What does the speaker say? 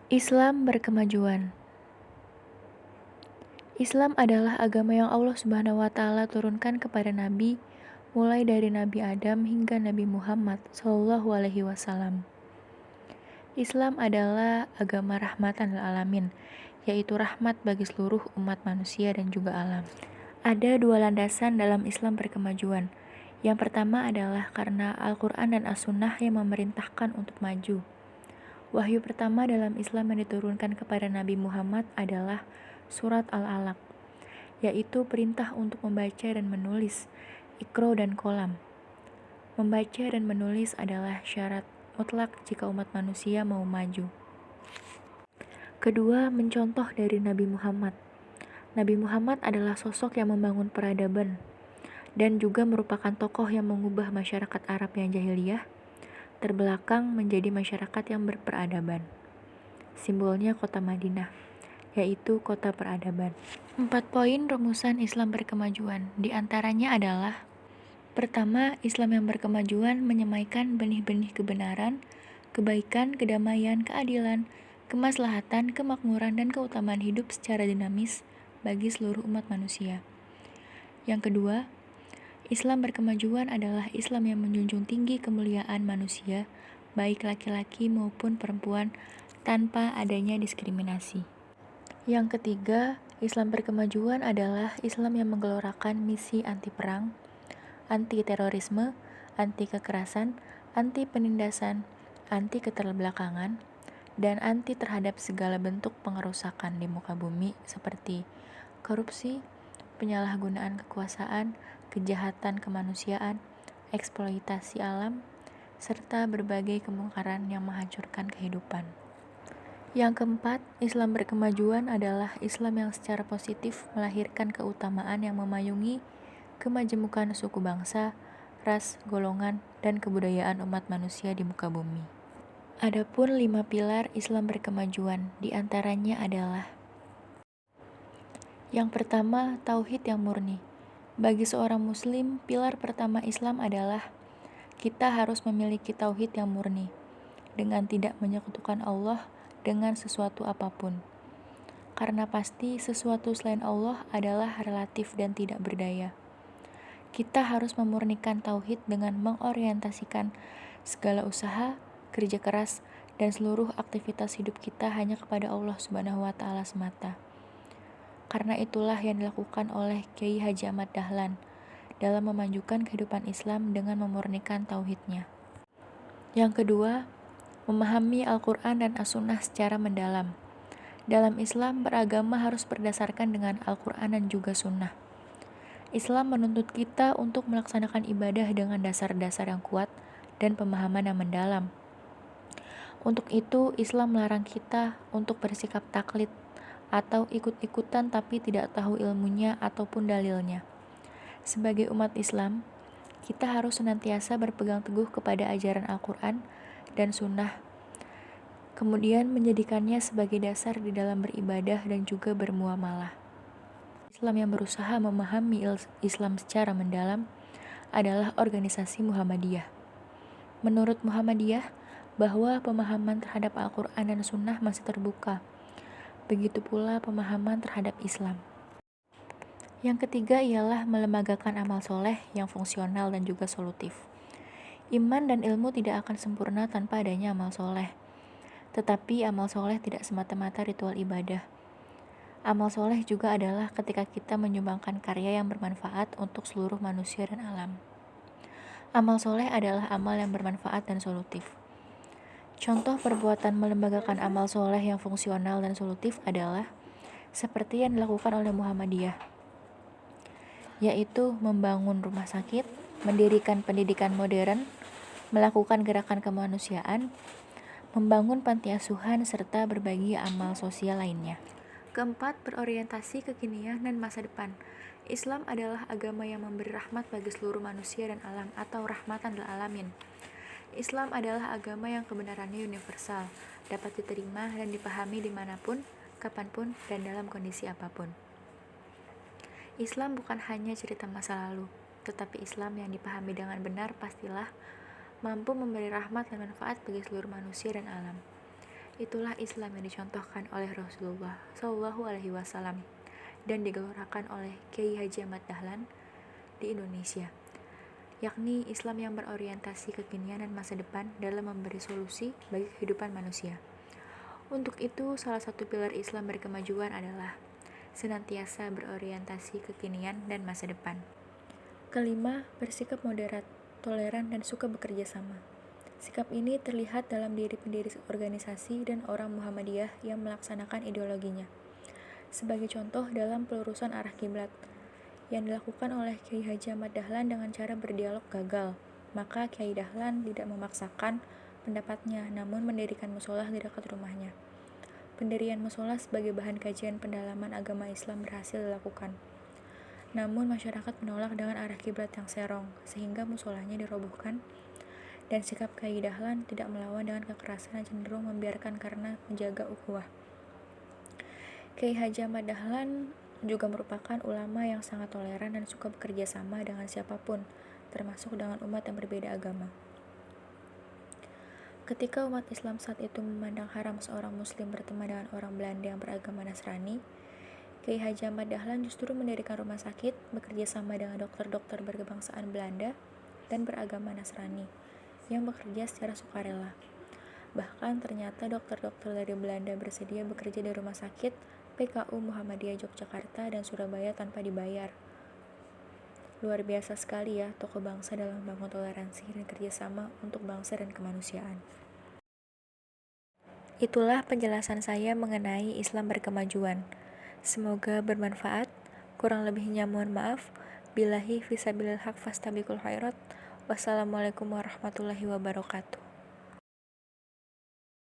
Islam berkemajuan. Islam adalah agama yang Allah Subhanahu wa Ta'ala turunkan kepada Nabi, mulai dari Nabi Adam hingga Nabi Muhammad Shallallahu Alaihi Wasallam. Islam adalah agama rahmatan lil alamin, yaitu rahmat bagi seluruh umat manusia dan juga alam. Ada dua landasan dalam Islam berkemajuan. Yang pertama adalah karena Al-Quran dan As-Sunnah yang memerintahkan untuk maju. Wahyu pertama dalam Islam yang diturunkan kepada Nabi Muhammad adalah Surat Al-Alaq, yaitu perintah untuk membaca dan menulis, Iqra dan Qalam. Membaca dan menulis adalah syarat mutlak jika umat manusia mau maju. Kedua, mencontoh dari Nabi Muhammad. Nabi Muhammad adalah sosok yang membangun peradaban dan juga merupakan tokoh yang mengubah masyarakat Arab yang jahiliyah terbelakang menjadi masyarakat yang berperadaban. Simbolnya kota Madinah, yaitu kota peradaban. 4 poin rumusan Islam berkemajuan. Di antaranya adalah: pertama, Islam yang berkemajuan menyemaikan benih-benih kebenaran, kebaikan, kedamaian, keadilan, kemaslahatan, kemakmuran, dan keutamaan hidup secara dinamis bagi seluruh umat manusia. Yang kedua, Islam berkemajuan adalah Islam yang menjunjung tinggi kemuliaan manusia, baik laki-laki maupun perempuan, tanpa adanya diskriminasi. Yang ketiga, Islam berkemajuan adalah Islam yang menggelorakan misi anti perang, anti terorisme, anti kekerasan, anti penindasan, anti keterbelakangan, dan anti terhadap segala bentuk pengerusakan di muka bumi seperti korupsi, penyalahgunaan kekuasaan, kejahatan kemanusiaan, eksploitasi alam, serta berbagai kemungkaran yang menghancurkan kehidupan. Yang keempat, Islam berkemajuan adalah Islam yang secara positif melahirkan keutamaan yang memayungi kemajemukan suku bangsa, ras, golongan, dan kebudayaan umat manusia di muka bumi. Adapun 5 pilar Islam berkemajuan, diantaranya adalah: yang pertama, tauhid yang murni. Bagi seorang muslim, pilar pertama Islam adalah kita harus memiliki tauhid yang murni, dengan tidak menyekutukan Allah dengan sesuatu apapun. Karena pasti sesuatu selain Allah adalah relatif dan tidak berdaya. Kita harus memurnikan tauhid dengan mengorientasikan segala usaha, kerja keras, dan seluruh aktivitas hidup kita hanya kepada Allah Subhanahu wa Ta'ala semata. Karena itulah yang dilakukan oleh Kiai Haji Ahmad Dahlan dalam memajukan kehidupan Islam dengan memurnikan tauhidnya. Yang kedua, memahami Al-Quran dan As-Sunnah secara mendalam. Dalam Islam, beragama harus berdasarkan dengan Al-Quran dan juga Sunnah. Islam menuntut kita untuk melaksanakan ibadah dengan dasar-dasar yang kuat dan pemahaman yang mendalam. Untuk itu, Islam melarang kita untuk bersikap taklid atau ikut-ikutan tapi tidak tahu ilmunya ataupun dalilnya. Sebagai umat Islam, kita harus senantiasa berpegang teguh kepada ajaran Al-Quran dan Sunnah, kemudian menjadikannya sebagai dasar di dalam beribadah dan juga bermuamalah. Islam yang berusaha memahami Islam secara mendalam adalah organisasi Muhammadiyah. Menurut Muhammadiyah, bahwa pemahaman terhadap Al-Quran dan Sunnah masih terbuka. Begitu pula pemahaman terhadap Islam. Yang ketiga ialah melembagakan amal soleh yang fungsional dan juga solutif. Iman dan ilmu tidak akan sempurna tanpa adanya amal soleh. Tetapi amal soleh tidak semata-mata ritual ibadah. Amal soleh juga adalah ketika kita menyumbangkan karya yang bermanfaat untuk seluruh manusia dan alam. Amal soleh adalah amal yang bermanfaat dan solutif. Contoh perbuatan melembagakan amal soleh yang fungsional dan solutif adalah seperti yang dilakukan oleh Muhammadiyah, yaitu membangun rumah sakit, mendirikan pendidikan modern, melakukan gerakan kemanusiaan, membangun panti asuhan, serta berbagi amal sosial lainnya. Keempat, berorientasi kekinian dan masa depan. Islam adalah agama yang memberi rahmat bagi seluruh manusia dan alam atau rahmatan lil alamin. Islam adalah agama yang kebenarannya universal, dapat diterima dan dipahami dimanapun, kapanpun, dan dalam kondisi apapun. Islam bukan hanya cerita masa lalu, tetapi Islam yang dipahami dengan benar pastilah mampu memberi rahmat dan manfaat bagi seluruh manusia dan alam. Itulah Islam yang dicontohkan oleh Rasulullah Shallallahu Alaihi Wasallam dan digelorakan oleh Kiai Haji Ahmad Dahlan di Indonesia, yakni Islam yang berorientasi kekinian dan masa depan dalam memberi solusi bagi kehidupan manusia. Untuk itu, salah satu pilar Islam berkemajuan adalah senantiasa berorientasi kekinian dan masa depan. Kelima, bersikap moderat, toleran, dan suka bekerja sama. Sikap ini terlihat dalam diri pendiri organisasi dan orang Muhammadiyah yang melaksanakan ideologinya. Sebagai contoh dalam pelurusan arah kiblat yang dilakukan oleh Kiai Haji Ahmad Dahlan dengan cara berdialog gagal, maka Kiai Dahlan tidak memaksakan pendapatnya, namun mendirikan musola di dekat rumahnya. Pendirian musola sebagai bahan kajian pendalaman agama Islam berhasil dilakukan. Namun masyarakat menolak dengan arah kiblat yang serong, sehingga musolanya dirobohkan, dan sikap Kiai Dahlan tidak melawan dengan kekerasan yang cenderung membiarkan karena menjaga ukhuwah. Kiai Haji Ahmad Dahlan juga merupakan ulama yang sangat toleran dan suka bekerja sama dengan siapapun, termasuk dengan umat yang berbeda agama. Ketika umat Islam saat itu memandang haram seorang muslim berteman dengan orang Belanda yang beragama Nasrani, Kiai Haji Ahmad Dahlan justru mendirikan rumah sakit, bekerja sama dengan dokter-dokter berkebangsaan Belanda dan beragama Nasrani yang bekerja secara sukarela. Bahkan ternyata dokter-dokter dari Belanda bersedia bekerja di rumah sakit PKU Muhammadiyah Yogyakarta dan Surabaya tanpa dibayar. Luar biasa sekali ya tokoh bangsa dalam membangun toleransi dan kerjasama untuk bangsa dan kemanusiaan. Itulah penjelasan saya mengenai Islam berkemajuan. Semoga bermanfaat. Kurang lebihnya mohon maaf. Billahi fisabilil haq fastabiqul khairat. Wassalamualaikum warahmatullahi wabarakatuh.